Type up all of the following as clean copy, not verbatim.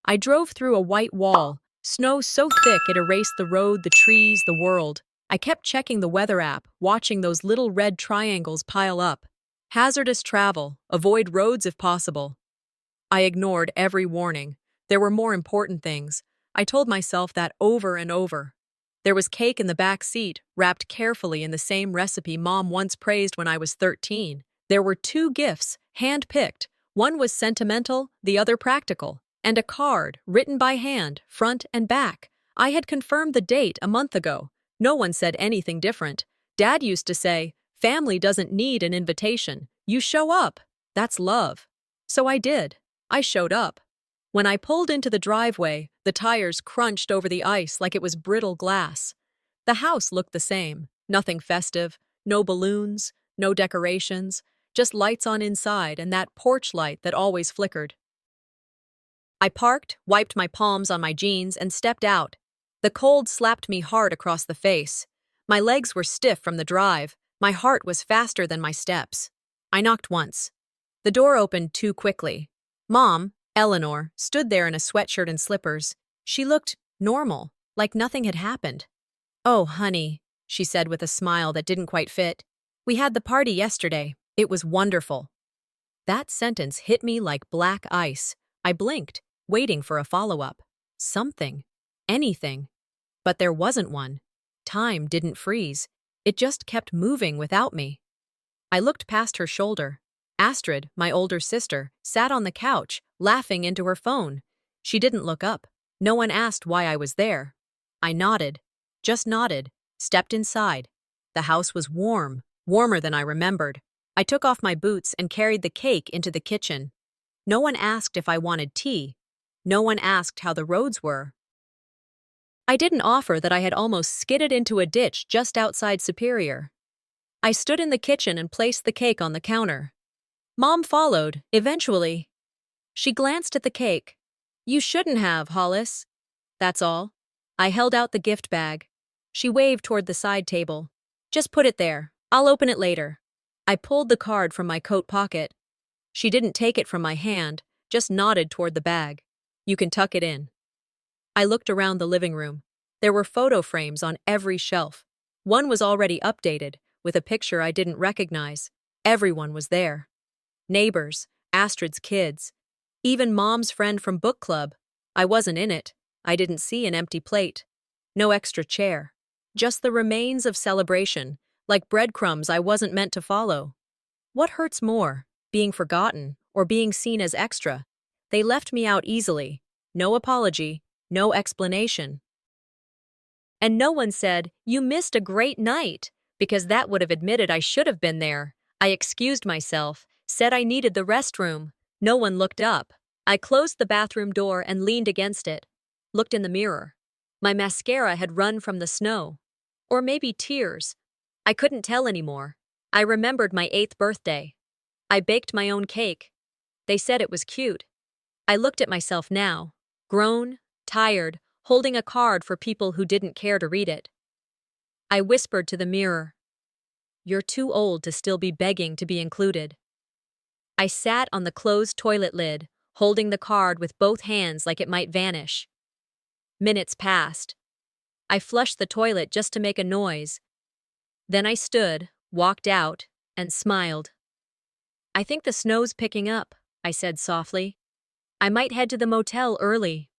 I drove through a white wall, snow so thick it erased the road, the trees, the world. I kept checking the weather app, watching those little red triangles pile up. Hazardous travel, avoid roads if possible. I ignored every warning. There were more important things. I told myself that over and over. There was cake in the back seat, wrapped carefully in the same recipe Mom once praised when I was 13. There were two gifts, hand-picked. One was sentimental, the other practical. And a card, written by hand, front and back. I had confirmed the date a month ago. No one said anything different. Dad used to say, "Family doesn't need an invitation. You show up. That's love." So I did. I showed up. When I pulled into the driveway, the tires crunched over the ice like it was brittle glass. The house looked the same. Nothing festive, no balloons, no decorations, just lights on inside and that porch light that always flickered. I parked, wiped my palms on my jeans, and stepped out. The cold slapped me hard across the face. My legs were stiff from the drive. My heart was faster than my steps. I knocked once. The door opened too quickly. Mom, Eleanor, stood there in a sweatshirt and slippers. She looked normal, like nothing had happened. "Oh, honey," she said with a smile that didn't quite fit. "We had the party yesterday. It was wonderful." That sentence hit me like black ice. I blinked, waiting for a follow-up. Something. Anything. But there wasn't one. Time didn't freeze. It just kept moving without me. I looked past her shoulder. Astrid, my older sister, sat on the couch, laughing into her phone. She didn't look up. No one asked why I was there. I nodded. Just nodded. Stepped inside. The house was warm. Warmer than I remembered. I took off my boots and carried the cake into the kitchen. No one asked if I wanted tea. No one asked how the roads were. I didn't offer that I had almost skidded into a ditch just outside Superior. I stood in the kitchen and placed the cake on the counter. Mom followed, eventually. She glanced at the cake. "You shouldn't have, Hollis." That's all. I held out the gift bag. She waved toward the side table. "Just put it there. I'll open it later." I pulled the card from my coat pocket. She didn't take it from my hand, just nodded toward the bag. "You can tuck it in." I looked around the living room. There were photo frames on every shelf. One was already updated, with a picture I didn't recognize. Everyone was there. Neighbors, Astrid's kids, even Mom's friend from book club. I wasn't in it. I didn't see an empty plate. No extra chair. Just the remains of celebration, like breadcrumbs I wasn't meant to follow. What hurts more, being forgotten or being seen as extra? They left me out easily. No apology, no explanation. And no one said, "You missed a great night," because that would have admitted I should have been there. I excused myself, said I needed the restroom. No one looked up. I closed the bathroom door and leaned against it. Looked in the mirror. My mascara had run from the snow. Or maybe tears. I couldn't tell anymore. I remembered my 8th birthday. I baked my own cake. They said it was cute. I looked at myself now, grown, tired, holding a card for people who didn't care to read it. I whispered to the mirror, "You're too old to still be begging to be included." I sat on the closed toilet lid, holding the card with both hands like it might vanish. Minutes passed. I flushed the toilet just to make a noise. Then I stood, walked out, and smiled. "I think the snow's picking up," I said softly. "I might head to the motel early."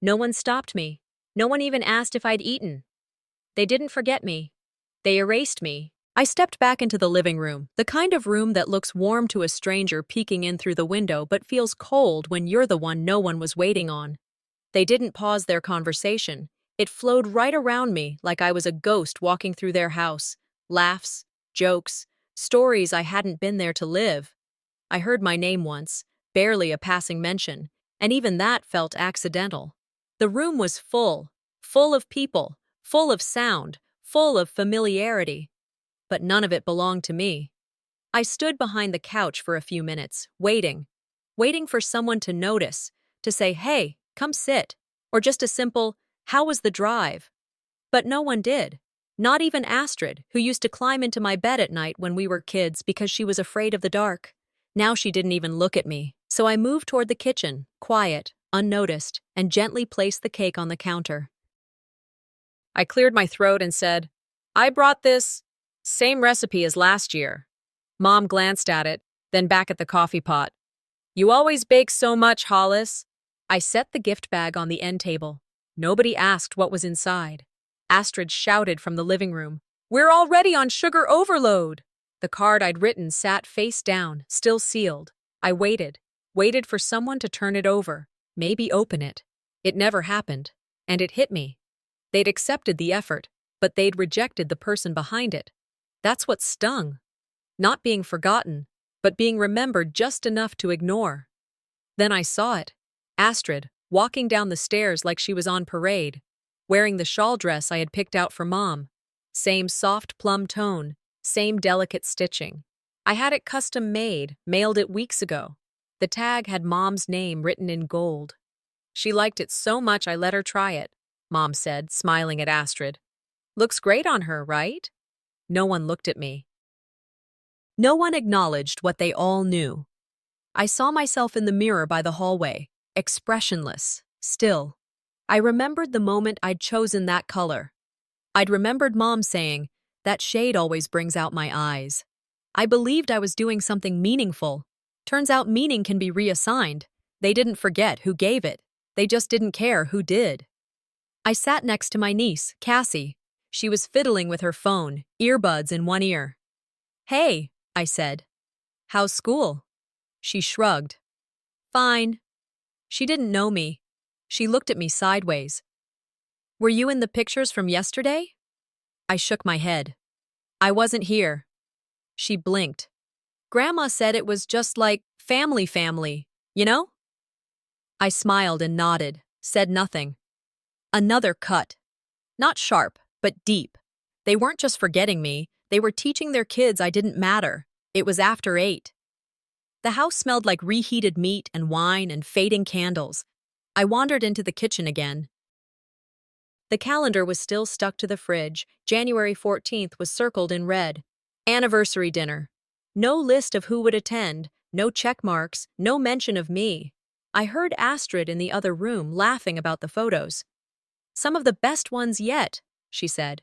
No one stopped me. No one even asked if I'd eaten. They didn't forget me. They erased me. I stepped back into the living room, the kind of room that looks warm to a stranger peeking in through the window but feels cold when you're the one no one was waiting on. They didn't pause their conversation. It flowed right around me like I was a ghost walking through their house. Laughs, jokes, stories I hadn't been there to live. I heard my name once, barely a passing mention, and even that felt accidental. The room was full of people, full of sound, full of familiarity. But none of it belonged to me. I stood behind the couch for a few minutes, waiting for someone to notice, to say, "Hey, come sit," or just a simple, "How was the drive?" But no one did. Not even Astrid, who used to climb into my bed at night when we were kids because she was afraid of the dark. Now she didn't even look at me, so I moved toward the kitchen, quiet, unnoticed, and gently placed the cake on the counter. I cleared my throat and said, "I brought this same recipe as last year." Mom glanced at it, then back at the coffee pot. "You always bake so much, Hollis." I set the gift bag on the end table. Nobody asked what was inside. Astrid shouted from the living room, "We're already on sugar overload!" The card I'd written sat face down, still sealed. I waited for someone to turn it over, maybe open it. It never happened, and it hit me. They'd accepted the effort, but they'd rejected the person behind it. That's what stung. Not being forgotten, but being remembered just enough to ignore. Then I saw it. Astrid, walking down the stairs like she was on parade, wearing the shawl dress I had picked out for Mom. Same soft plum tone, same delicate stitching. I had it custom made, mailed it weeks ago. The tag had Mom's name written in gold. She liked it so much I let her try it, Mom said, smiling at Astrid. "Looks great on her, right?" No one looked at me. No one acknowledged what they all knew. I saw myself in the mirror by the hallway, expressionless, still. I remembered the moment I'd chosen that color. I'd remembered Mom saying, "That shade always brings out my eyes." I believed I was doing something meaningful. Turns out meaning can be reassigned. They didn't forget who gave it. They just didn't care who did. I sat next to my niece, Cassie. She was fiddling with her phone, earbuds in one ear. "Hey," I said. "How's school?" She shrugged. "Fine." She didn't know me. She looked at me sideways. "Were you in the pictures from yesterday?" I shook my head. "I wasn't here." She blinked. "Grandma said it was just like family, you know?" I smiled and nodded, said nothing. Another cut. Not sharp, but deep. They weren't just forgetting me, they were teaching their kids I didn't matter. It was after 8. The house smelled like reheated meat and wine and fading candles. I wandered into the kitchen again. The calendar was still stuck to the fridge. January 14th was circled in red. Anniversary dinner. No list of who would attend, no check marks, no mention of me. I heard Astrid in the other room laughing about the photos. "Some of the best ones yet," she said.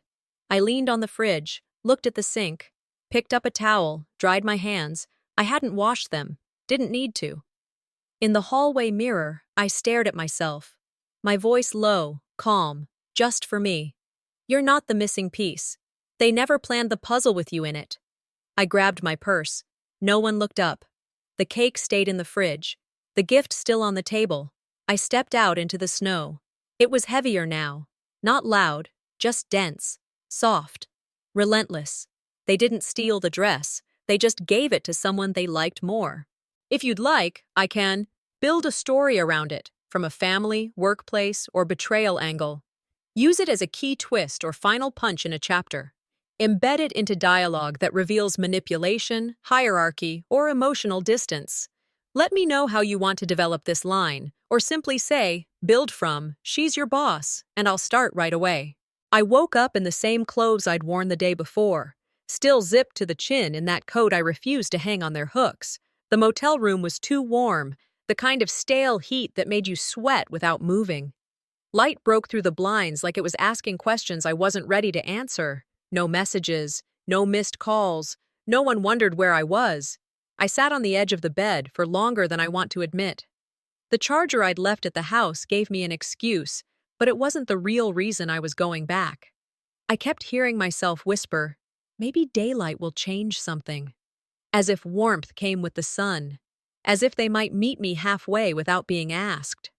I leaned on the fridge, looked at the sink, picked up a towel, dried my hands. I hadn't washed them, didn't need to. In the hallway mirror, I stared at myself. My voice low, calm, just for me. "You're not the missing piece. They never planned the puzzle with you in it." I grabbed my purse. No one looked up. The cake stayed in the fridge. The gift still on the table. I stepped out into the snow. It was heavier now. Not loud, just dense, soft, relentless. They didn't steal the dress. They just gave it to someone they liked more. If you'd like, I can build a story around it, from a family, workplace, or betrayal angle. Use it as a key twist or final punch in a chapter. Embed it into dialogue that reveals manipulation, hierarchy, or emotional distance. Let me know how you want to develop this line, or simply say, build from, "She's your boss," and I'll start right away. I woke up in the same clothes I'd worn the day before, still zipped to the chin in that coat I refused to hang on their hooks. The motel room was too warm, the kind of stale heat that made you sweat without moving. Light broke through the blinds like it was asking questions I wasn't ready to answer. No messages, no missed calls, no one wondered where I was. I sat on the edge of the bed for longer than I want to admit. The charger I'd left at the house gave me an excuse, but it wasn't the real reason I was going back. I kept hearing myself whisper, "Maybe daylight will change something." As if warmth came with the sun. As if they might meet me halfway without being asked.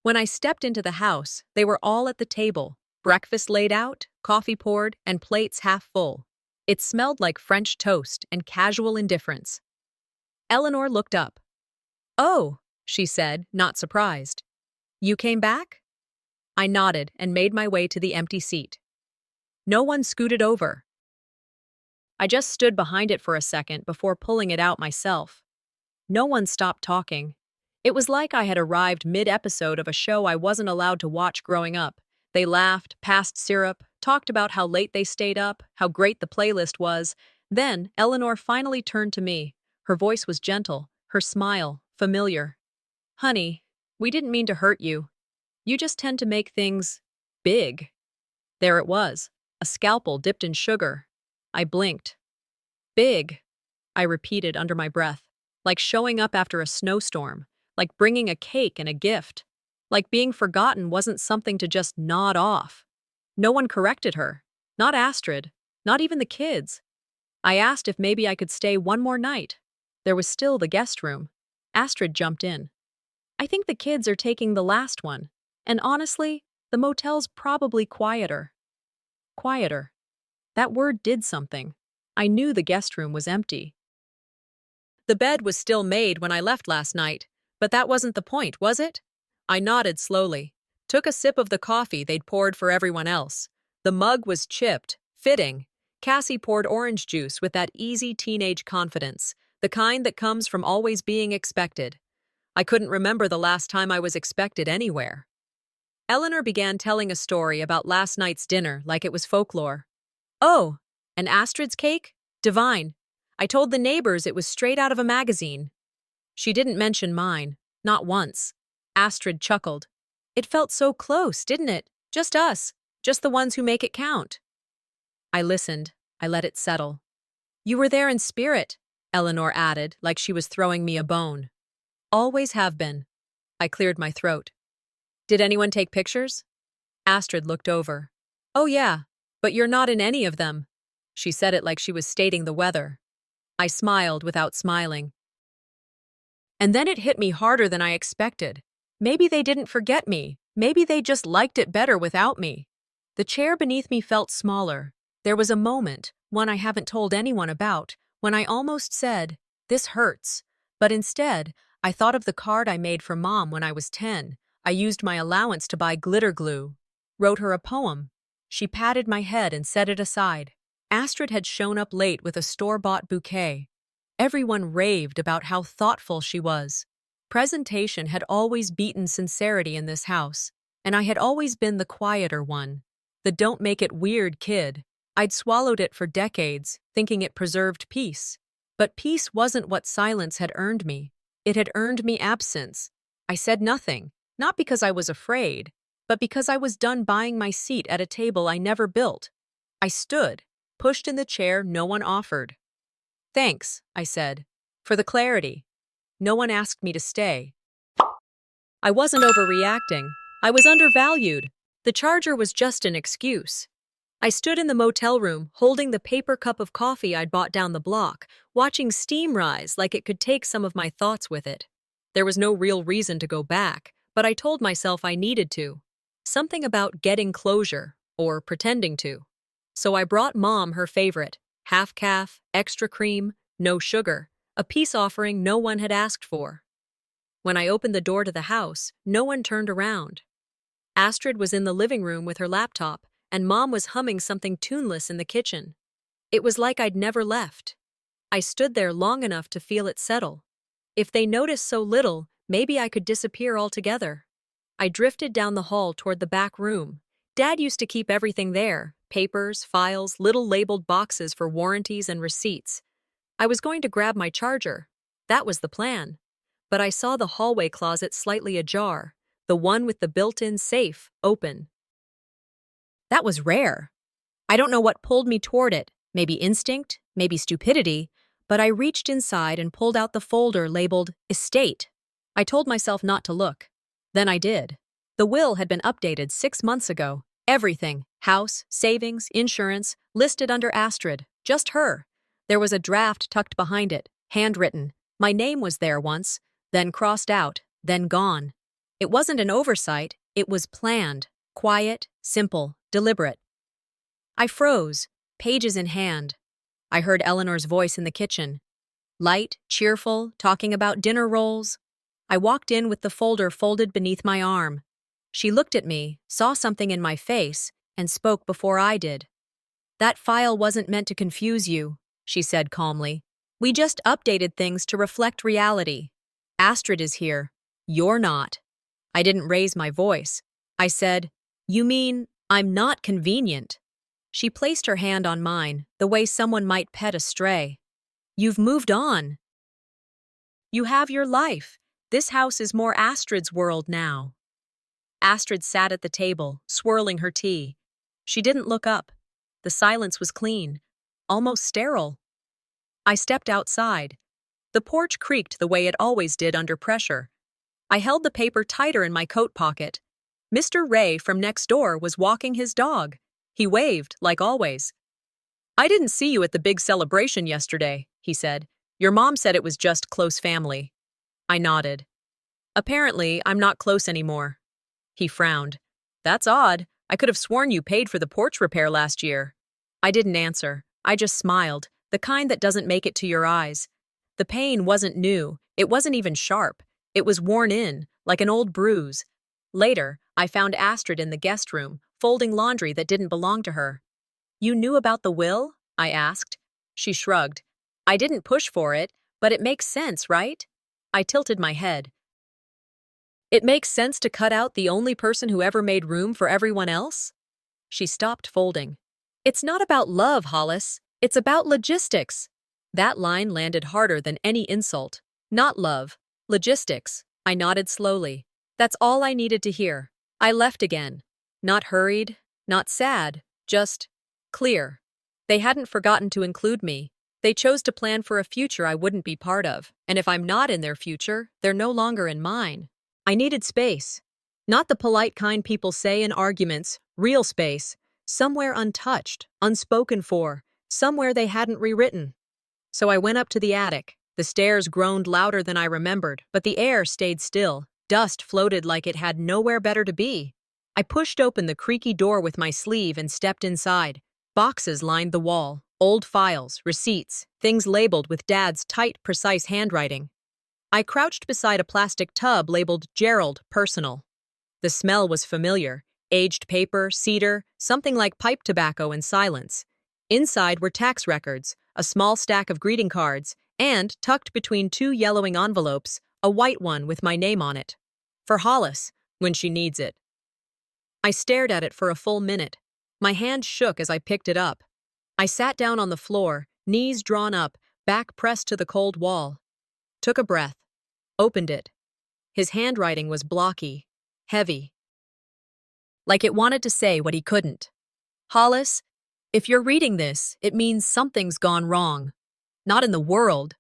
When I stepped into the house, they were all at the table, breakfast laid out, coffee poured, and plates half full. It smelled like French toast and casual indifference. Eleanor looked up. "Oh," she said, not surprised. "You came back?" I nodded and made my way to the empty seat. No one scooted over. I just stood behind it for a second before pulling it out myself. No one stopped talking. It was like I had arrived mid-episode of a show I wasn't allowed to watch growing up. They laughed, passed syrup, talked about how late they stayed up, how great the playlist was. Then, Eleanor finally turned to me. Her voice was gentle, her smile familiar. "Honey, We didn't mean to hurt you. You just tend to make things big. There it was, a scalpel dipped in sugar. I blinked. Big, I repeated under my breath, like showing up after a snowstorm, like bringing a cake and a gift, like being forgotten wasn't something to just nod off. No one corrected her, not Astrid, not even the kids. I asked if maybe I could stay one more night. There was still the guest room. Astrid jumped in. I think the kids are taking the last one, and honestly, the motel's probably quieter. Quieter. That word did something. I knew the guest room was empty. The bed was still made when I left last night, but that wasn't the point, was it? I nodded slowly, took a sip of the coffee they'd poured for everyone else. The mug was chipped, fitting. Cassie poured orange juice with that easy teenage confidence, the kind that comes from always being expected. I couldn't remember the last time I was expected anywhere. Eleanor began telling a story about last night's dinner like it was folklore. Oh, and Astrid's cake? Divine. I told the neighbors it was straight out of a magazine. She didn't mention mine, not once. Astrid chuckled. It felt so close, didn't it? Just us, just the ones who make it count. I listened. I let it settle. You were there in spirit, Eleanor added, like she was throwing me a bone. Always have been. I cleared my throat. Did anyone take pictures? Astrid looked over. Oh yeah, but you're not in any of them. She said it like she was stating the weather. I smiled without smiling. And then it hit me harder than I expected. Maybe they didn't forget me. Maybe they just liked it better without me. The chair beneath me felt smaller. There was a moment, one I haven't told anyone about, when I almost said, "This hurts." But instead, I thought of the card I made for Mom when I was 10. I used my allowance to buy glitter glue. Wrote her a poem. She patted my head and set it aside. Astrid had shown up late with a store-bought bouquet. Everyone raved about how thoughtful she was. Presentation had always beaten sincerity in this house, and I had always been the quieter one, the don't-make-it-weird kid. I'd swallowed it for decades, thinking it preserved peace. But peace wasn't what silence had earned me. It had earned me absence. I said nothing, not because I was afraid, but because I was done buying my seat at a table I never built. I stood, pushed in the chair no one offered. Thanks, I said, for the clarity. No one asked me to stay. I wasn't overreacting. I was undervalued. The charger was just an excuse. I stood in the motel room, holding the paper cup of coffee I'd bought down the block, watching steam rise like it could take some of my thoughts with it. There was no real reason to go back, but I told myself I needed to. Something about getting closure, or pretending to. So I brought Mom her favorite, half calf, extra cream, no sugar, a peace offering no one had asked for. When I opened the door to the house, no one turned around. Astrid was in the living room with her laptop, and Mom was humming something tuneless in the kitchen. It was like I'd never left. I stood there long enough to feel it settle. If they noticed so little, maybe I could disappear altogether. I drifted down the hall toward the back room. Dad used to keep everything there, papers, files, little labeled boxes for warranties and receipts. I was going to grab my charger. That was the plan. But I saw the hallway closet slightly ajar, the one with the built-in safe open. That was rare. I don't know what pulled me toward it, maybe instinct, maybe stupidity, but I reached inside and pulled out the folder labeled Estate. I told myself not to look. Then I did. The will had been updated 6 months ago. Everything, house, savings, insurance, listed under Astrid, just her. There was a draft tucked behind it, handwritten. My name was there once, then crossed out, then gone. It wasn't an oversight, it was planned, quiet, simple, deliberate. I froze, pages in hand. I heard Eleanor's voice in the kitchen. Light, cheerful, talking about dinner rolls. I walked in with the folder folded beneath my arm. She looked at me, saw something in my face, and spoke before I did. That file wasn't meant to confuse you, she said calmly. We just updated things to reflect reality. Astrid is here. You're not. I didn't raise my voice. I said, You mean I'm not convenient? She placed her hand on mine, the way someone might pet a stray. You've moved on. You have your life. This house is more Astrid's world now. Astrid sat at the table, swirling her tea. She didn't look up. The silence was clean, almost sterile. I stepped outside. The porch creaked the way it always did under pressure. I held the paper tighter in my coat pocket. Mr. Ray from next door was walking his dog. He waved, like always. "I didn't see you at the big celebration yesterday," he said. "Your mom said it was just close family." I nodded. "Apparently, I'm not close anymore." He frowned. "That's odd. I could have sworn you paid for the porch repair last year." I didn't answer. I just smiled, the kind that doesn't make it to your eyes. The pain wasn't new. It wasn't even sharp. It was worn in, like an old bruise. Later, I found Astrid in the guest room, folding laundry that didn't belong to her. "You knew about the will?" I asked. She shrugged. "I didn't push for it, but it makes sense, right?" I tilted my head. "It makes sense to cut out the only person who ever made room for everyone else?" She stopped folding. "It's not about love, Hollis. It's about logistics." That line landed harder than any insult. "Not love. Logistics." I nodded slowly. That's all I needed to hear. I left again. Not hurried, not sad, just clear. They hadn't forgotten to include me. They chose to plan for a future I wouldn't be part of, and if I'm not in their future, they're no longer in mine. I needed space. Not the polite kind people say in arguments, real space. Somewhere untouched, unspoken for, somewhere they hadn't rewritten. So I went up to the attic. The stairs groaned louder than I remembered, but the air stayed still. Dust floated like it had nowhere better to be. I pushed open the creaky door with my sleeve and stepped inside. Boxes lined the wall, old files, receipts, things labeled with Dad's tight, precise handwriting. I crouched beside a plastic tub labeled Gerald, Personal. The smell was familiar. Aged paper, cedar, something like pipe tobacco and silence. Inside were tax records, a small stack of greeting cards, and, tucked between two yellowing envelopes, a white one with my name on it. For Hollis, when she needs it. I stared at it for a full minute. My hand shook as I picked it up. I sat down on the floor, knees drawn up, back pressed to the cold wall. Took a breath. Opened it. His handwriting was blocky, heavy. Like it wanted to say what he couldn't. "Hollis, if you're reading this, it means something's gone wrong. Not in the world,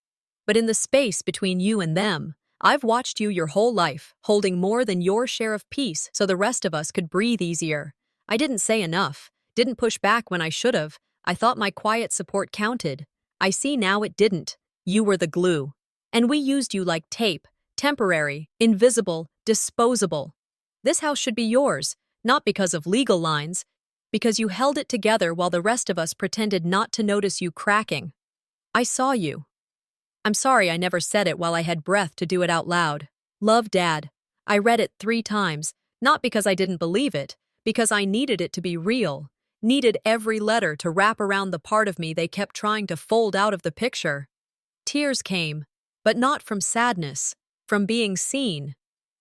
but in the space between you and them. I've watched you your whole life, holding more than your share of peace so the rest of us could breathe easier. I didn't say enough, didn't push back when I should have. I thought my quiet support counted. I see now it didn't. You were the glue. And we used you like tape, temporary, invisible, disposable. This house should be yours, not because of legal lines, because you held it together while the rest of us pretended not to notice you cracking. I saw you. I'm sorry I never said it while I had breath to do it out loud. Love, Dad. I read it 3 times, not because I didn't believe it, because I needed it to be real, needed every letter to wrap around the part of me they kept trying to fold out of the picture. Tears came, but not from sadness, from being seen.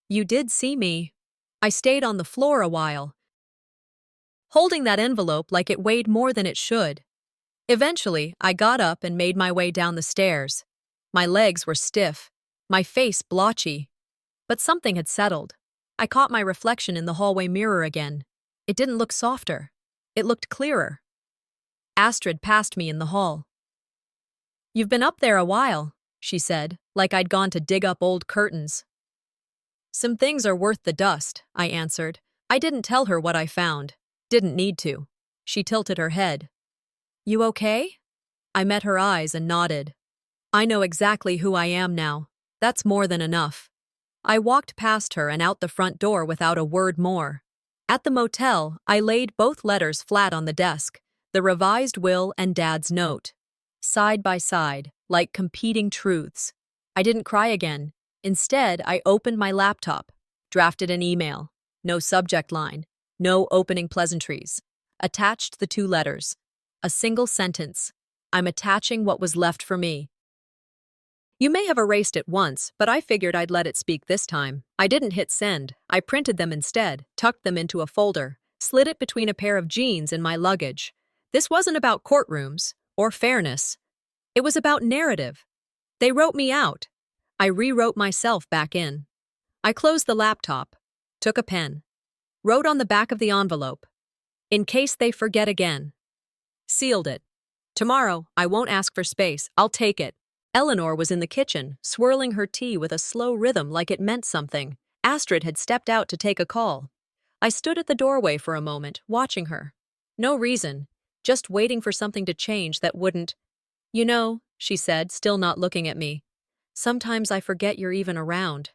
You did see me. I stayed on the floor a while, holding that envelope like it weighed more than it should. Eventually, I got up and made my way down the stairs. My legs were stiff, my face blotchy. But something had settled. I caught my reflection in the hallway mirror again. It didn't look softer. It looked clearer. Astrid passed me in the hall. "You've been up there a while," she said, like I'd gone to dig up old curtains. "Some things are worth the dust," I answered. I didn't tell her what I found. Didn't need to. She tilted her head. "You okay?" I met her eyes and nodded. I know exactly who I am now. That's more than enough. I walked past her and out the front door without a word more. At the motel, I laid both letters flat on the desk, the revised will and Dad's note. Side by side, like competing truths. I didn't cry again. Instead, I opened my laptop, drafted an email. No subject line, no opening pleasantries. Attached the 2 letters. A single sentence. I'm attaching what was left for me. You may have erased it once, but I figured I'd let it speak this time. I didn't hit send. I printed them instead, tucked them into a folder, slid it between a pair of jeans in my luggage. This wasn't about courtrooms or fairness. It was about narrative. They wrote me out. I rewrote myself back in. I closed the laptop, took a pen, wrote on the back of the envelope, "In case they forget again." Sealed it. Tomorrow, I won't ask for space, I'll take it. Eleanor was in the kitchen, swirling her tea with a slow rhythm like it meant something. Astrid had stepped out to take a call. I stood at the doorway for a moment, watching her. No reason, just waiting for something to change that wouldn't. "You know," she said, still not looking at me, "sometimes I forget you're even around."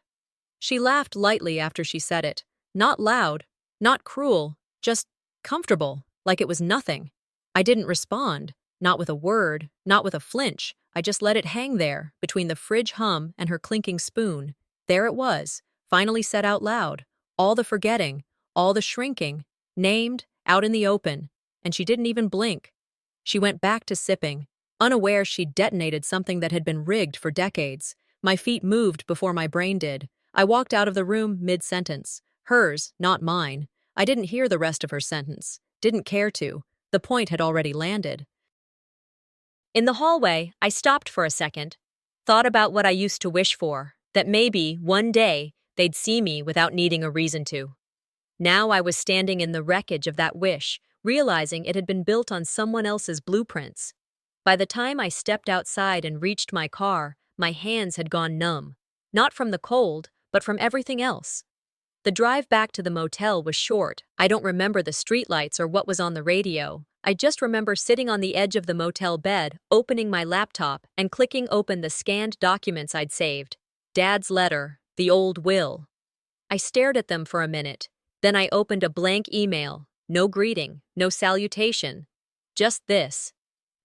She laughed lightly after she said it. Not loud, not cruel, just comfortable, like it was nothing. I didn't respond, not with a word, not with a flinch. I just let it hang there, between the fridge hum and her clinking spoon. There it was, finally said out loud. All the forgetting, all the shrinking, named, out in the open. And she didn't even blink. She went back to sipping, unaware she'd detonated something that had been rigged for decades. My feet moved before my brain did. I walked out of the room mid-sentence. Hers, not mine. I didn't hear the rest of her sentence. Didn't care to. The point had already landed. In the hallway, I stopped for a second, thought about what I used to wish for, that maybe, one day, they'd see me without needing a reason to. Now I was standing in the wreckage of that wish, realizing it had been built on someone else's blueprints. By the time I stepped outside and reached my car, my hands had gone numb. Not from the cold, but from everything else. The drive back to the motel was short. I don't remember the streetlights or what was on the radio. I just remember sitting on the edge of the motel bed, opening my laptop, and clicking open the scanned documents I'd saved. Dad's letter, the old will. I stared at them for a minute. Then I opened a blank email. No greeting, no salutation. Just this.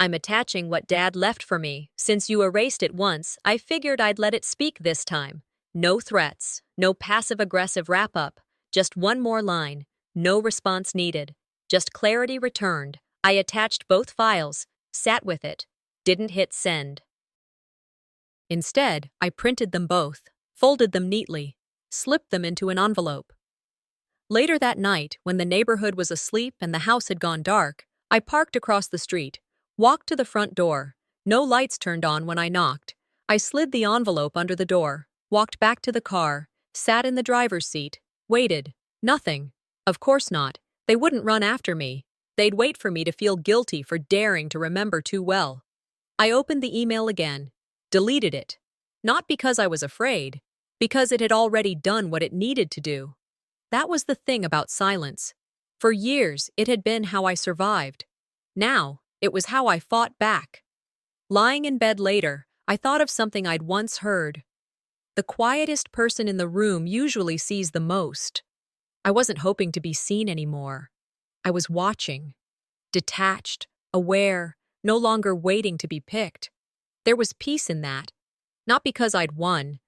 "I'm attaching what Dad left for me. Since you erased it once, I figured I'd let it speak this time. No threats, no passive-aggressive wrap-up. Just one more line. No response needed. Just clarity returned. I attached both files, sat with it, didn't hit send." Instead, I printed them both, folded them neatly, slipped them into an envelope. Later that night, when the neighborhood was asleep and the house had gone dark, I parked across the street, walked to the front door. No lights turned on when I knocked. I slid the envelope under the door, walked back to the car, sat in the driver's seat, waited. Nothing. Of course not. They wouldn't run after me. They'd wait for me to feel guilty for daring to remember too well. I opened the email again, deleted it. Not because I was afraid, because it had already done what it needed to do. That was the thing about silence. For years, it had been how I survived. Now, it was how I fought back. Lying in bed later, I thought of something I'd once heard. The quietest person in the room usually sees the most. I wasn't hoping to be seen anymore. I was watching, detached, aware, no longer waiting to be picked. There was peace in that. Not because I'd won,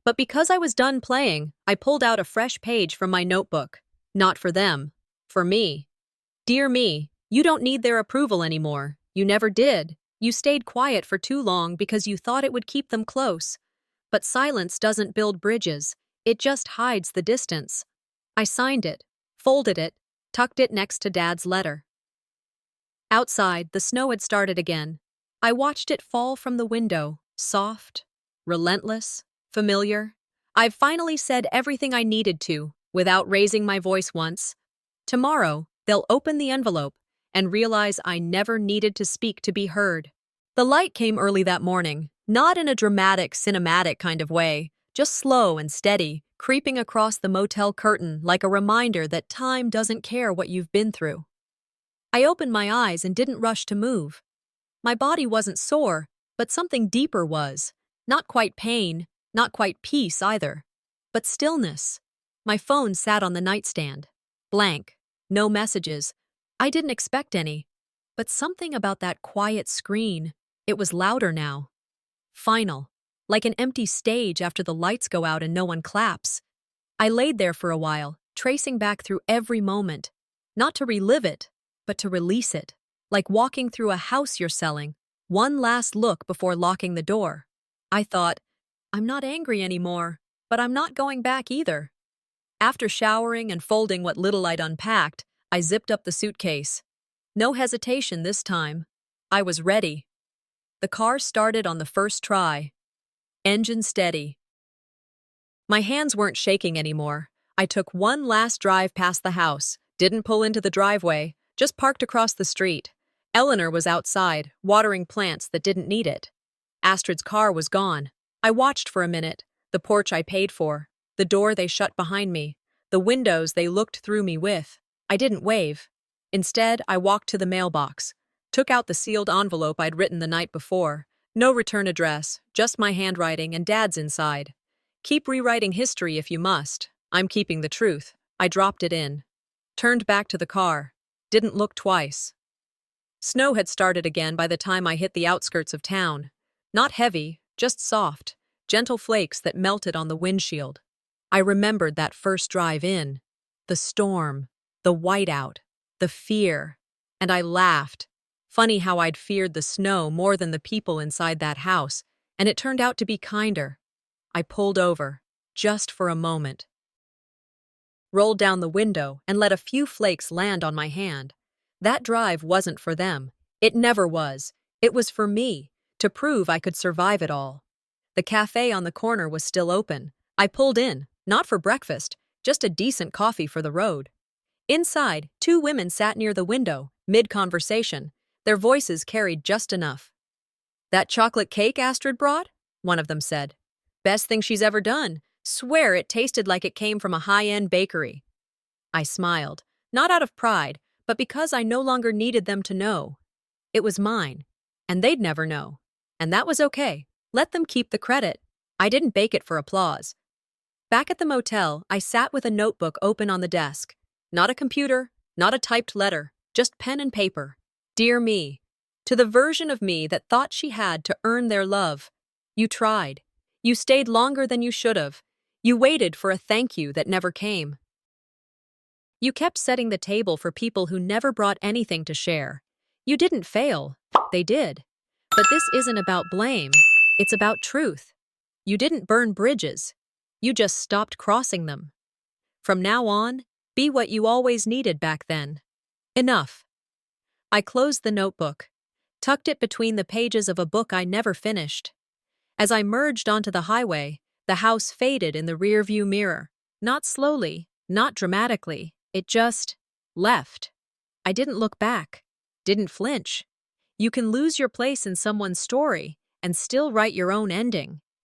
but because I was done playing. I pulled out a fresh page from my notebook. Not for them, for me. "Dear me, you don't need their approval anymore. You never did. You stayed quiet for too long because you thought it would keep them close. But silence doesn't build bridges. It just hides the distance." I signed it, folded it, tucked it next to Dad's letter. Outside, the snow had started again. I watched it fall from the window, soft, relentless, familiar. I've finally said everything I needed to, without raising my voice once. Tomorrow, they'll open the envelope and realize I never needed to speak to be heard. The light came early that morning, not in a dramatic, cinematic kind of way, just slow and steady, creeping across the motel curtain like a reminder that time doesn't care what you've been through. I opened my eyes and didn't rush to move. My body wasn't sore, but something deeper was. Not quite pain, not quite peace either, but stillness. My phone sat on the nightstand. Blank. No messages. I didn't expect any. But something about that quiet screen, it was louder now. Final. Like an empty stage after the lights go out and no one claps. I laid there for a while, tracing back through every moment. Not to relive it, but to release it. Like walking through a house you're selling. One last look before locking the door. I thought, I'm not angry anymore, but I'm not going back either. After showering and folding what little I'd unpacked, I zipped up the suitcase. No hesitation this time. I was ready. The car started on the first try. Engine steady. My hands weren't shaking anymore. I took one last drive past the house, didn't pull into the driveway, just parked across the street. Eleanor was outside, watering plants that didn't need it. Astrid's car was gone. I watched for a minute, the porch I paid for, the door they shut behind me, the windows they looked through me with. I didn't wave. Instead, I walked to the mailbox, took out the sealed envelope I'd written the night before. No return address, just my handwriting and Dad's inside. Keep rewriting history if you must. I'm keeping the truth. I dropped it in. Turned back to the car. Didn't look twice. Snow had started again by the time I hit the outskirts of town. Not heavy, just soft, gentle flakes that melted on the windshield. I remembered that first drive in. The storm, the whiteout, the fear. And I laughed. Funny how I'd feared the snow more than the people inside that house, and it turned out to be kinder. I pulled over, just for a moment. Rolled down the window and let a few flakes land on my hand. That drive wasn't for them. It never was. It was for me, to prove I could survive it all. The cafe on the corner was still open. I pulled in, not for breakfast, just a decent coffee for the road. Inside, two women sat near the window, mid-conversation. Their voices carried just enough. "That chocolate cake Astrid brought?" one of them said. "Best thing she's ever done. Swear it tasted like it came from a high-end bakery." I smiled, not out of pride, but because I no longer needed them to know. It was mine, and they'd never know. And that was okay. Let them keep the credit. I didn't bake it for applause. Back at the motel, I sat with a notebook open on the desk. Not a computer, not a typed letter, just pen and paper. Dear me, to the version of me that thought she had to earn their love. You tried. You stayed longer than you should have. You waited for a thank you that never came. You kept setting the table for people who never brought anything to share. You didn't fail. They did. But this isn't about blame. It's about truth. You didn't burn bridges. You just stopped crossing them. From now on, be what you always needed back then. Enough. I closed the notebook, tucked it between the pages of a book I never finished. As I merged onto the highway, the house faded in the rearview mirror. Not slowly, not dramatically. It just left. I didn't look back, didn't flinch. You can lose your place in someone's story and still write your own ending.